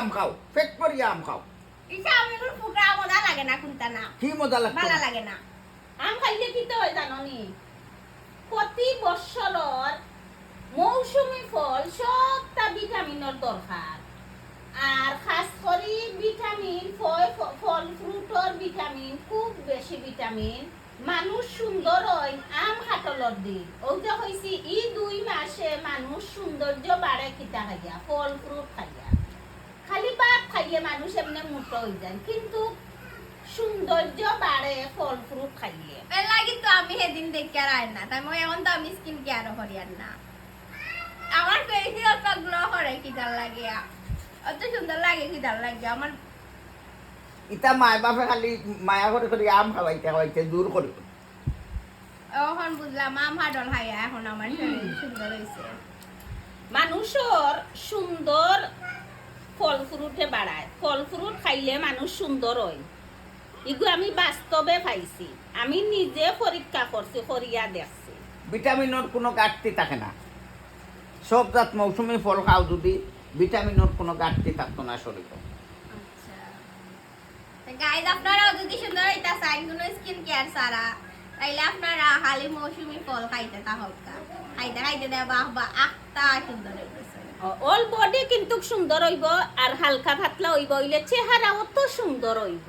আম খাও পেট ভরিয়া আম খাও ইসা আমি কোন ফুকরা মজা লাগে না কোনটা না কি মজা লাগতো ভালো লাগে না আম খাইলে কি তো হয় জাননি প্রতি বছর মৌসুমী ফল সবটা ভিটামিনের দরকার আর খাস করে ভিটামিন ফল ফ্রুটর ভিটামিন খুব বেশি ভিটামিন মানুষ সুন্দর হয় আম কাটলর দিন ওই যে হয়েছি এই 2 মাসে মানুষ সৌন্দর্য বাড়ে কিতা খাইয়া ফল ফ্রুট খাইয়া খালি ভাত খাইলে মানুষ এমনি মোটা হয়ে যায় কিন্তু সৌন্দর্য বাড়ে ফল ফ্রুট খাইলে এর লাগি তো আমি সেদিন দেখি আর আয় না তাই মই এখন তো আমি স্কিন কেয়ার করি আর না আমার ফেসে অত গ্লো করে কিদার লাগে অত সুন্দর লাগে কিদার লাগে আমার ইতা মায় বাপে খালি মায়া করে করে আম খাওয়াইতে খাওয়াইতে দূর করে এখন বুঝলাম আম হাডল খাইয়া এখন আমার শরীর সুন্দর হয়েছে মানুষের সুন্দর ফল ফ্রুটে বাড়ায় ফল ফ্রুট খাইলে মানুষ সুন্দর হয় এগুলো আমি বাস্তবে পাইছি আমি নিজে পরীক্ষা করছি করিয়া দেখছি ভিটামিনের কোনো ঘাটতি থাকে না সব জাত মৌসুমী ফল খাও যদি ভিটামিনের কোনো ঘাটতি থাকতো না শরীরে আচ্ছা গাইজ আপনারাও যদি সুন্দর হইতা চান কোনো স্কিন কেয়ার ছাড়া তাইলে আপনারা খালি মৌসুমী ফল খাইতে তাহকা খাইতে খাইতে দেয় বাহ বা আখটা সুন্দর হইতেছে অল বডি কিন্তু সুন্দর হইব আর হালকা পাতলা হইব হইলে চেহারা অত সুন্দর হইব